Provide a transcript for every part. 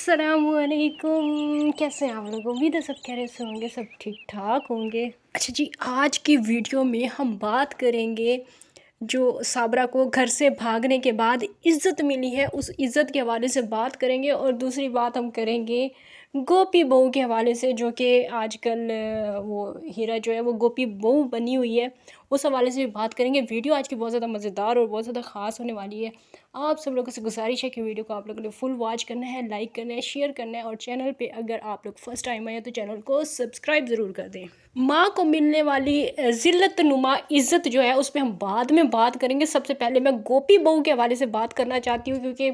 अस्सलामुअलैकुम। कैसे हैं आप लोग? उम्मीद है सब खैरियत से होंगे, सब ठीक ठाक होंगे। अच्छा जी, आज की वीडियो में हम बात करेंगे जो साबरा को घर से भागने के बाद इज़्ज़त मिली है, उस इज़्ज़त के हवाले से बात करेंगे। और दूसरी बात हम करेंगे गोपी बहू के हवाले से, जो कि आजकल वो हीरा जो है वो गोपी बहू बनी हुई है, उस हवाले से भी बात करेंगे। वीडियो आज की बहुत ज़्यादा मज़ेदार और बहुत ज़्यादा ख़ास होने वाली है। आप सब लोगों से गुजारिश है कि वीडियो को आप लोगों ने फुल वॉच करना है, लाइक करना है, शेयर करना है, और चैनल पे अगर आप लोग फर्स्ट टाइम आए हैं तो चैनल को सब्सक्राइब ज़रूर कर दें। माँ को मिलने वाली ज़िल्लत नुमा इज़्ज़त जो है उस पर हम बाद में बात करेंगे। सबसे पहले मैं गोपी बहू के हवाले से बात करना चाहती हूँ, क्योंकि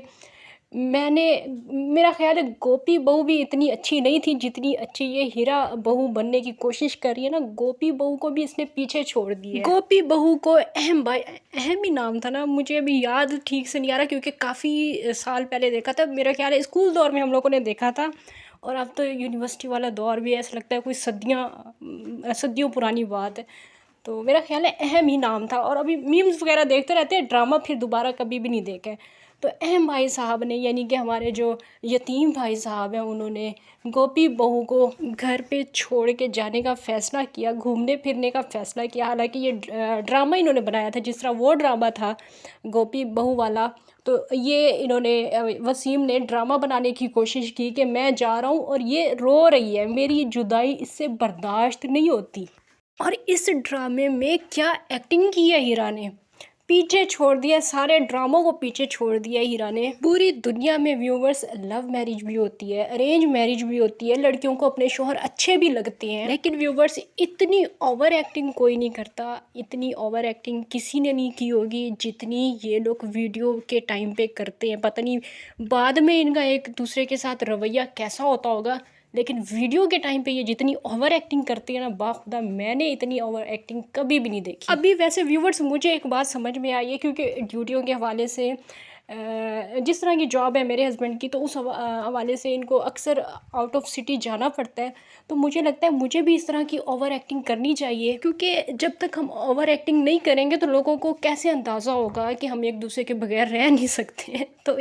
मैंने मेरा ख़्याल है गोपी बहू भी इतनी अच्छी नहीं थी जितनी अच्छी ये हीरा बहू बनने की कोशिश कर रही है ना। गोपी बहू को भी इसने पीछे छोड़ दिया है। गोपी बहू को अहम भाई, अहम ही नाम था ना, मुझे अभी याद ठीक से नहीं आ रहा, क्योंकि काफ़ी साल पहले देखा था। मेरा ख्याल है स्कूल दौर में हम लोगों ने देखा था, और अब तो यूनिवर्सिटी वाला दौर भी ऐसा लगता है कोई सदियों पुरानी बात है। तो मेरा ख्याल है अहम ही नाम था, और अभी मीम्स वगैरह देखते रहते हैं, ड्रामा फिर दोबारा कभी भी नहीं देखे। तो अहम भाई साहब ने, यानी कि हमारे जो यतीम भाई साहब हैं, उन्होंने गोपी बहू को घर पे छोड़ के जाने का फ़ैसला किया, घूमने फिरने का फ़ैसला किया। हालांकि ये ड्रामा इन्होंने बनाया था, जिस तरह वो ड्रामा था गोपी बहू वाला, तो ये इन्होंने वसीम ने ड्रामा बनाने की कोशिश की कि मैं जा रहा हूँ और ये रो रही है, मेरी जुदाई इससे बर्दाश्त नहीं होती। और इस ड्रामे में क्या एक्टिंग की है हीरा ने, पीछे छोड़ दिया, सारे ड्रामों को पीछे छोड़ दिया हीरा ने। पूरी दुनिया में व्यूवर्स, लव मैरिज भी होती है, अरेंज मैरिज भी होती है, लड़कियों को अपने शोहर अच्छे भी लगते हैं, लेकिन व्यूवर्स इतनी ओवर एक्टिंग कोई नहीं करता, इतनी ओवर एक्टिंग किसी ने नहीं की होगी जितनी ये लोग वीडियो के टाइम पे करते हैं। पता नहीं बाद में इनका एक दूसरे के साथ रवैया कैसा होता होगा, लेकिन वीडियो के टाइम पे ये जितनी ओवर एक्टिंग करती है ना, बाखुदा मैंने इतनी ओवर एक्टिंग कभी भी नहीं देखी। अभी वैसे व्यूवर्स, मुझे एक बात समझ में आई है, क्योंकि ड्यूटियों के हवाले से जिस तरह की जॉब है मेरे हस्बैंड की, तो उस हवाले से इनको अक्सर आउट ऑफ सिटी जाना पड़ता है। तो मुझे लगता है मुझे भी इस तरह की ओवर एक्टिंग करनी चाहिए, क्योंकि जब तक हम ओवर एक्टिंग नहीं करेंगे तो लोगों को कैसे अंदाज़ा होगा कि हम एक दूसरे के बगैर रह नहीं सकते हैं। तो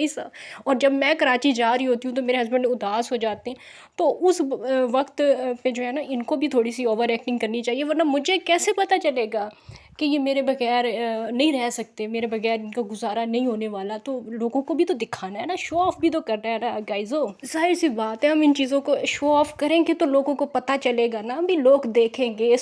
और जब मैं कराची जा रही होती हूँ तो मेरे हस्बैंड उदास हो जाते हैं, तो उस वक्त पे जो है ना, इनको भी थोड़ी सी ओवर एक्टिंग करनी चाहिए, वरना मुझे कैसे पता चलेगा कि ये मेरे बगैर नहीं रह सकते, मेरे बगैर इनका गुजारा नहीं होने वाला। तो लोगों को भी तो दिखाना है ना, शो ऑफ भी तो करना है ना गाइजो। जाहिर सी बात है, हम इन चीज़ों को शो ऑफ करेंगे तो लोगों को पता चलेगा ना, भी लोग देखेंगे।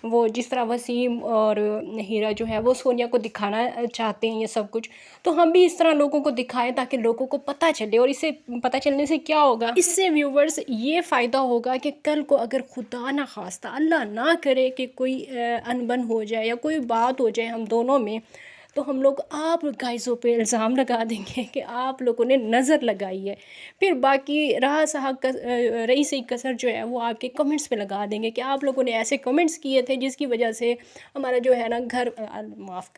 वो जिस तरह वसीम और हीरा जो है वो सोनिया को दिखाना चाहते हैं ये सब कुछ, तो हम भी इस तरह लोगों को दिखाएं ताकि लोगों को पता चले। और इससे पता चलने से क्या होगा, इससे व्यूवर्स ये फ़ायदा होगा कि कल को अगर खुदा ना खास्ता, अल्लाह ना करे कि कोई अनबन हो जाए या कोई बात हो जाए हम दोनों में, तो हम लोग आप गाइज़ों पे इल्ज़ाम लगा देंगे कि आप लोगों ने नज़र लगाई है। फिर बाकी रही सही कसर जो है वो आपके कमेंट्स पे लगा देंगे कि आप लोगों ने ऐसे कमेंट्स किए थे जिसकी वजह से हमारा जो है ना घर, माफ़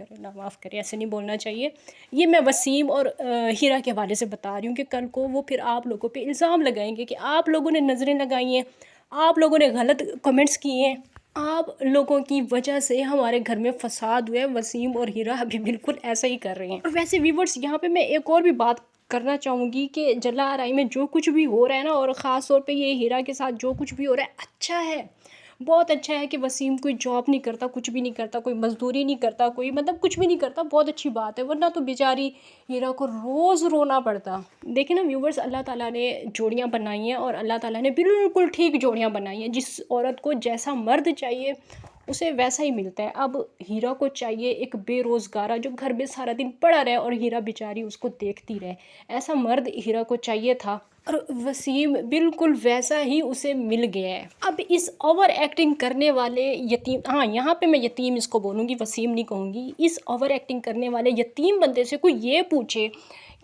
करें, ऐसे नहीं बोलना चाहिए। ये मैं वसीम और हीरा के हवाले से बता रही हूँ कि कल को वो फिर आप लोगों पे इल्ज़ाम लगाएंगे कि आप लोगों ने नज़रें लगाई हैं, आप लोगों ने गलत कमेंट्स किए हैं, आप लोगों की वजह से हमारे घर में फसाद हुए। वसीम और हीरा अभी बिल्कुल ऐसा ही कर रहे हैं। और वैसे व्यूवर्स, यहाँ पे मैं एक और भी बात करना चाहूँगी कि जला आरई में जो कुछ भी हो रहा है ना, और ख़ास तौर पे ये हीरा के साथ जो कुछ भी हो रहा है, अच्छा है, बहुत अच्छा है कि वसीम कोई जॉब नहीं करता, कुछ भी नहीं करता, कोई मजदूरी नहीं करता, कोई मतलब कुछ भी नहीं करता, बहुत अच्छी बात है। वरना तो बेचारी हीरा को रोज़ रोना पड़ता। देखिए ना व्यूवर्स, अल्लाह ताला ने जोड़ियाँ बनाई हैं, और अल्लाह ताला ने बिल्कुल ठीक जोड़ियाँ बनाई हैं। जिस औरत को जैसा मर्द चाहिए उसे वैसा ही मिलता है। अब हीरा को चाहिए एक बेरोज़गारा जो घर में सारा दिन पड़ा रहे और हीरा बेचारी उसको देखती रहे, ऐसा मर्द हीरा को चाहिए था, और वसीम बिल्कुल वैसा ही उसे मिल गया है। अब इस ओवर एक्टिंग करने वाले यतीम, हाँ यहाँ पे मैं यतीम इसको बोलूँगी, वसीम नहीं कहूँगी, इस ओवर एक्टिंग करने वाले यतीम बंदे से कोई ये पूछे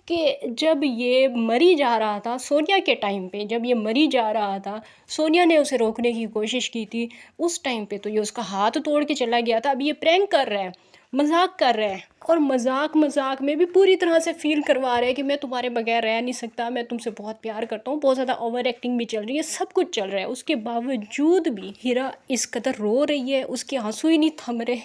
कि जब ये मरी जा रहा था सोनिया के टाइम पे, जब ये मरी जा रहा था, सोनिया ने उसे रोकने की कोशिश की थी, उस टाइम पे तो ये उसका हाथ तोड़ के चला गया था। अब ये प्रैंक कर रहा है, मजाक कर रहा है, और मजाक में भी पूरी तरह से फील करवा रहा है कि मैं तुम्हारे बगैर रह नहीं सकता, मैं तुमसे बहुत प्यार करता हूँ। बहुत ज़्यादा ओवर एक्टिंग भी चल रही है, सब कुछ चल रहा है, उसके बावजूद भी हीरा इस कदर रो रही है, उसके आंसू ही नहीं थम रहे।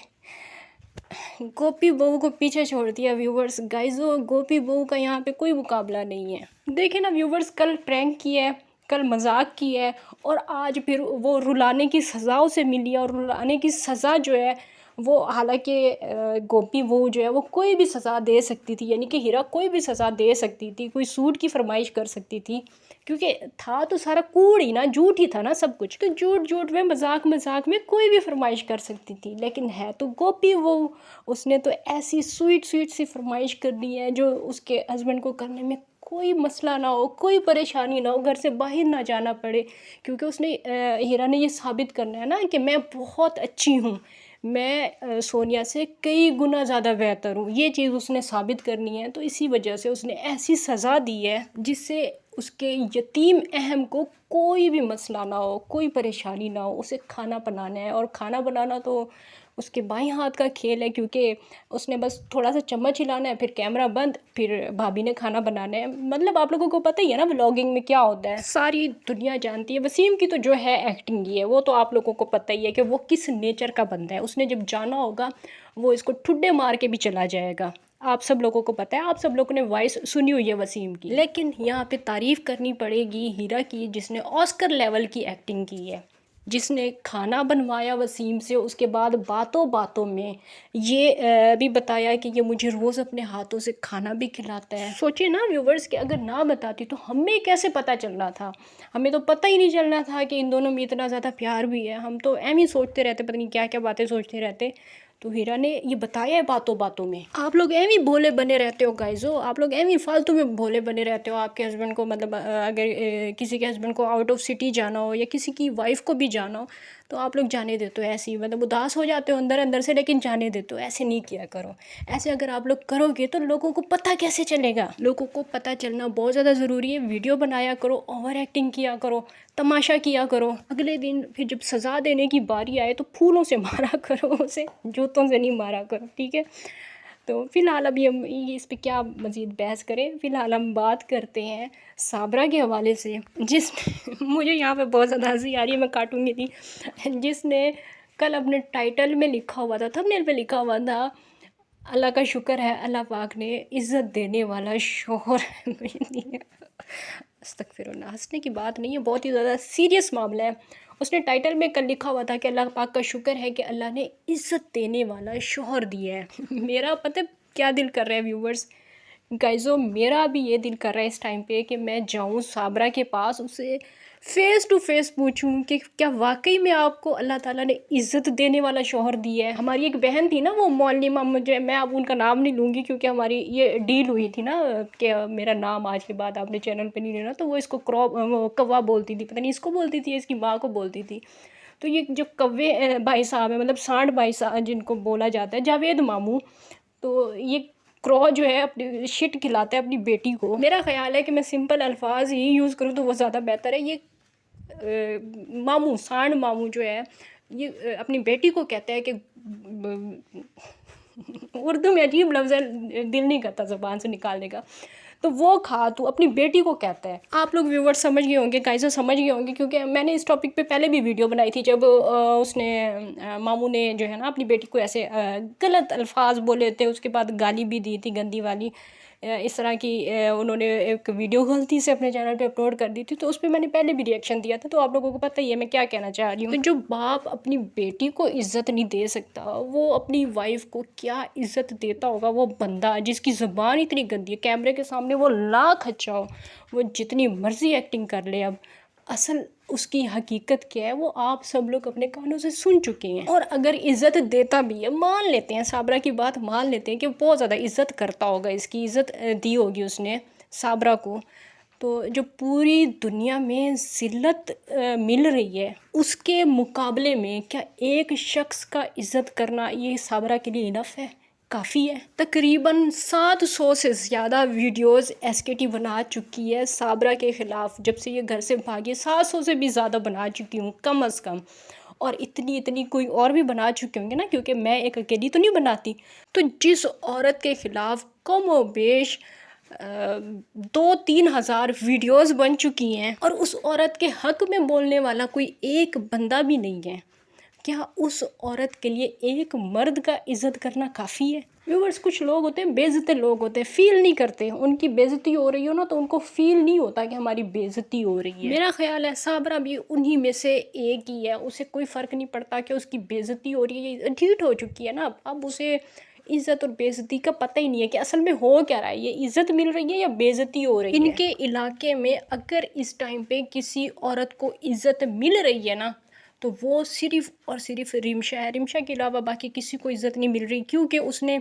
गोपी बहू को पीछे छोड़ दिया व्यूवर्स। गाइस वो गोपी बहू का यहाँ पे कोई मुकाबला नहीं है। देखिए ना व्यूवर्स, कल प्रैंक किया है, कल मजाक किया है, और आज फिर वो रुलाने की सज़ाओं से मिली है। और रुलाने की सज़ा जो है वो, हालांकि गोपी बहू जो है वो कोई भी सज़ा दे सकती थी, यानी कि हीरा कोई भी सज़ा दे सकती थी, कोई सूट की फरमाइश कर सकती थी, क्योंकि था तो सारा कूड़ ही ना, झूठ ही था ना सब कुछ। तो झूठ झूठ में, मजाक मजाक में कोई भी फरमाइश कर सकती थी। लेकिन है तो गोपी वो, उसने तो ऐसी स्वीट स्वीट सी फरमाइश कर दी है जो उसके हस्बैंड को करने में कोई मसला ना हो, कोई परेशानी ना हो, घर से बाहर ना जाना पड़े। क्योंकि उसने हीरा ने ये साबित करना है ना कि मैं बहुत अच्छी हूँ, मैं सोनिया से कई गुना ज़्यादा बेहतर हूँ, ये चीज़ उसने साबित करनी है। तो इसी वजह से उसने ऐसी सज़ा दी है जिससे उसके यतीम अहम को कोई भी मसला ना हो, कोई परेशानी ना हो। उसे खाना बनाना है, और खाना बनाना तो उसके बाएं हाथ का खेल है, क्योंकि उसने बस थोड़ा सा चम्मच हिलाना है, फिर कैमरा बंद, फिर भाभी ने खाना बनाना है। मतलब आप लोगों को पता ही है ना व्लॉगिंग में क्या होता है, सारी दुनिया जानती है। वसीम की तो जो है एक्टिंग ही है, वो तो आप लोगों को पता ही है कि वो किस नेचर का बंदा है। उसने जब जाना होगा वो इसको ठुड्डे मार के भी चला जाएगा। आप सब लोगों को पता है, आप सब लोगों ने वॉइस सुनी हुई है वसीम की। लेकिन यहाँ पे तारीफ़ करनी पड़ेगी हीरा की, जिसने ऑस्कर लेवल की एक्टिंग की है, जिसने खाना बनवाया वसीम से। उसके बाद बातों बातों में ये भी बताया कि ये मुझे रोज़ अपने हाथों से खाना भी खिलाता है। सोचिए ना व्यूवर्स कि अगर ना बताती तो हमें कैसे पता चलना था। हमें तो पता ही नहीं चलना था कि इन दोनों में इतना ज़्यादा प्यार भी है। हम तो एम ही सोचते रहते, पता नहीं क्या क्या बातें सोचते रहते। तो हीरा ने ये बताया है बातों बातों में। आप लोग एम ही भोले बने रहते हो गाइजो, आप लोग एम ही फालतू में भोले बने रहते हो। आपके हस्बैंड को मतलब अगर किसी के हस्बैंड को आउट ऑफ सिटी जाना हो, या किसी की वाइफ को भी जाना हो, तो आप लोग जाने देते हो ऐसे ही, मतलब उदास हो जाते हो अंदर अंदर से, लेकिन जाने देते हो। ऐसे नहीं किया करो। ऐसे अगर आप लोग करोगे तो लोगों को पता कैसे चलेगा। लोगों को पता चलना बहुत ज़्यादा ज़रूरी है। वीडियो बनाया करो, ओवर एक्टिंग किया करो, तमाशा किया करो। अगले दिन फिर जब सज़ा देने की बारी आए तो फूलों से मारा करो उसे, जूतों से नहीं मारा करो, ठीक है। तो फ़िलहाल अभी हम इस पे क्या मज़ीद बहस करें। फ़िलहाल हम बात करते हैं साबरा के हवाले से, जिस मुझे यहाँ पे बहुत ज़्यादा हंसी आ रही है, मैं काटूंगी नहीं। जिसने कल अपने टाइटल में लिखा हुआ था, थंबनेल पे लिखा हुआ था, अल्लाह का शुक्र है अल्लाह पाक ने इज़्ज़त देने वाला शोहर दिया। अस्तगफिरुल्लाह, हंसने की बात नहीं है, बहुत ही ज़्यादा सीरियस मामला है। उसने टाइटल में कल लिखा हुआ था कि अल्लाह पाक का शुक्र है कि अल्लाह ने इज़्ज़त देने वाला शोहर दिया है। मेरा पता है क्या दिल कर रहा है व्यूवर्स, गाइज़ो, मेरा भी ये दिल कर रहा है इस टाइम पे कि मैं जाऊँ साबरा के पास, उसे फ़ेस टू फेस पूछूं कि क्या वाकई में आपको अल्लाह ताला ने इज़्ज़त देने वाला शौहर दिया है। हमारी एक बहन थी ना, वो मौलिमा, मुझे, मैं अब उनका नाम नहीं लूँगी क्योंकि हमारी ये डील हुई थी ना कि मेरा नाम आज के बाद आपने चैनल पे नहीं लेना। तो वो इसको कौवा बोलती थी, पता नहीं इसको बोलती थी, इसकी माँ को बोलती थी। तो ये जो कौवे भाई साहब है, मतलब सांड भाई साहब जिनको बोला जाता है, जावेद मामू, तो ये क्रॉ जो है अपनी शिट खिलाता है अपनी बेटी को। मेरा ख्याल है कि मैं सिंपल अल्फाज ही यूज़ करूँ तो वो ज़्यादा बेहतर है। ये मामू, सांड मामू जो है, ये अपनी बेटी को कहता है कि उर्दू में अजीब लफ्ज़ है, दिल नहीं करता ज़बान से निकालने का, तो वो खा तू, अपनी बेटी को कहता है। आप लोग व्यूवर्स समझ गए होंगे, गाइस समझ गए होंगे, क्योंकि मैंने इस टॉपिक पे पहले भी वीडियो बनाई थी, जब उसने मामू ने जो है ना अपनी बेटी को ऐसे गलत अल्फाज बोले थे, उसके बाद गाली भी दी थी गंदी वाली। इस तरह की उन्होंने एक वीडियो गलती से अपने चैनल पे अपलोड कर दी थी, तो उस पर मैंने पहले भी रिएक्शन दिया था। तो आप लोगों को पता ही है मैं क्या कहना चाह रही हूँ। तो जो बाप अपनी बेटी को इज़्ज़त नहीं दे सकता, वो अपनी वाइफ को क्या इज़्ज़त देता होगा। वो बंदा जिसकी ज़ुबान इतनी गंदी है, कैमरे के सामने वो लाख अच्छा हो, वो जितनी मर्ज़ी एक्टिंग कर ले, अब असल उसकी हकीकत क्या है वो आप सब लोग अपने कानों से सुन चुके हैं। और अगर इज़्ज़त देता भी है, मान लेते हैं, साबरा की बात मान लेते हैं कि बहुत ज़्यादा इज़्ज़त करता होगा, इसकी इज़्ज़त दी होगी उसने साबरा को, तो जो पूरी दुनिया में ज़िल्लत मिल रही है उसके मुकाबले में क्या एक शख्स का इज़्ज़त करना ये साबरा के लिए इनफ है, काफ़ी है। तकरीबन 700 से ज़्यादा वीडियोस एसकेटी बना चुकी है साबरा के ख़िलाफ़। जब से ये घर से भागी 700 से भी ज़्यादा बना चुकी हूँ कम अज़ कम। और इतनी कोई और भी बना चुके होंगे ना, क्योंकि मैं एक अकेली तो नहीं बनाती। तो जिस औरत के ख़िलाफ़ कम व बेश 2-3 हज़ार वीडियोस बन चुकी हैं, और उस औरत के हक़ में बोलने वाला कोई एक बंदा भी नहीं है, क्या उस औरत के लिए एक मर्द का इज़्ज़त करना काफ़ी है? व्यूअर्स, कुछ लोग होते हैं बेइज्जते लोग होते हैं, फील नहीं करते, उनकी बेइज्जती हो रही हो ना तो उनको फील नहीं होता कि हमारी बेइज्जती हो रही है। मेरा ख्याल है साबरा भी उन्हीं में से एक ही है, उसे कोई फ़र्क नहीं पड़ता कि उसकी बेइज्जती हो रही है, ये ढीठ हो चुकी है ना, अब उसे इज़्ज़त और बेइज्जती का पता ही नहीं है कि असल में हो क्या रहा है, ये इज़्ज़त मिल रही है या बेइज्जती हो रही है। इनके इलाके में अगर इस टाइम पे किसी औरत को इज़्ज़त मिल रही है ना तो वो सिर्फ़ और सिर्फ़ रिमशा है। रिमशा के अलावा बाकी किसी को इज़्ज़त नहीं मिल रही, क्योंकि उसने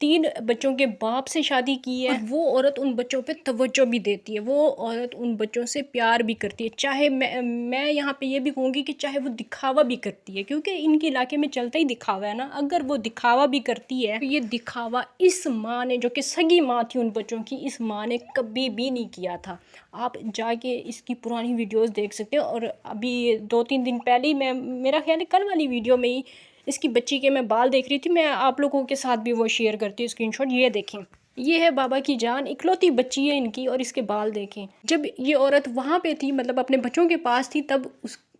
3 बच्चों के बाप से शादी की है और वो औरत उन बच्चों पे तवज्जो भी देती है, वो औरत उन बच्चों से प्यार भी करती है। चाहे मैं यहाँ पे ये भी कहूँगी कि चाहे वो दिखावा भी करती है, क्योंकि इनके इलाके में चलता ही दिखावा है ना। अगर वो दिखावा भी करती है तो ये दिखावा इस माँ ने, जो कि सगी माँ थी उन बच्चों की, इस माँ ने कभी भी नहीं किया था। आप जाके इसकी पुरानी वीडियोज़ देख सकते हो। और अभी 2-3 दिन पहले ही मेरा ख्याल है कल वाली वीडियो में ही इसकी बच्ची के मैं बाल देख रही थी, मैं आप लोगों के साथ भी वो शेयर करती हूँ स्क्रीनशॉट। ये देखें, ये है बाबा की जान, इकलौती बच्ची है इनकी, और इसके बाल देखें। जब ये औरत वहाँ पे थी, मतलब अपने बच्चों के पास थी, तब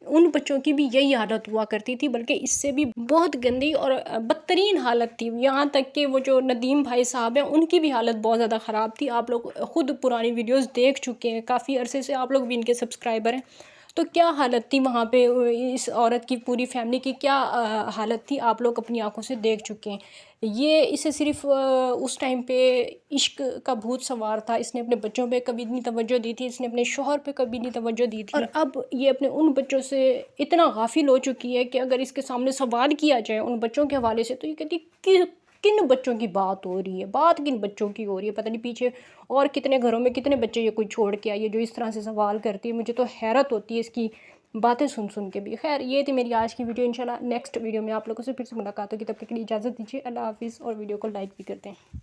उन बच्चों की भी यही हालत हुआ करती थी, बल्कि इससे भी बहुत गंदी और बदतरीन हालत थी। यहाँ तक कि वो जो नदीम भाई साहब हैं उनकी भी हालत बहुत ज़्यादा ख़राब थी। आप लोग खुद पुरानी वीडियोज़ देख चुके हैं, काफ़ी अरसे से आप लोग भी इनके सब्सक्राइबर हैं। तो क्या हालत थी वहाँ पे, इस औरत की पूरी फैमिली की क्या हालत थी, आप लोग अपनी आंखों से देख चुके हैं। ये इसे सिर्फ उस टाइम पे इश्क का भूत सवार था, इसने अपने बच्चों पे कभी नहीं तवज्जो दी थी, इसने अपने शौहर पे कभी नहीं तवज्जो दी थी। और अब ये अपने उन बच्चों से इतना गाफिल हो चुकी है कि अगर इसके सामने सवाल किया जाए उन बच्चों के हवाले से तो ये कहती कि किन बच्चों की बात हो रही है, बात किन बच्चों की हो रही है, पता नहीं पीछे और कितने घरों में कितने बच्चे ये कोई छोड़ के आई है जो इस तरह से सवाल करती है। मुझे तो हैरत होती है इसकी बातें सुन सुन के भी। खैर, ये थी मेरी आज की वीडियो। इंशाल्लाह नेक्स्ट वीडियो में आप लोगों से फिर से मुलाकात होगी, तब तक के लिए इजाज़त दीजिए। अल्लाह हाफिज़, और वीडियो को लाइक भी करते हैं।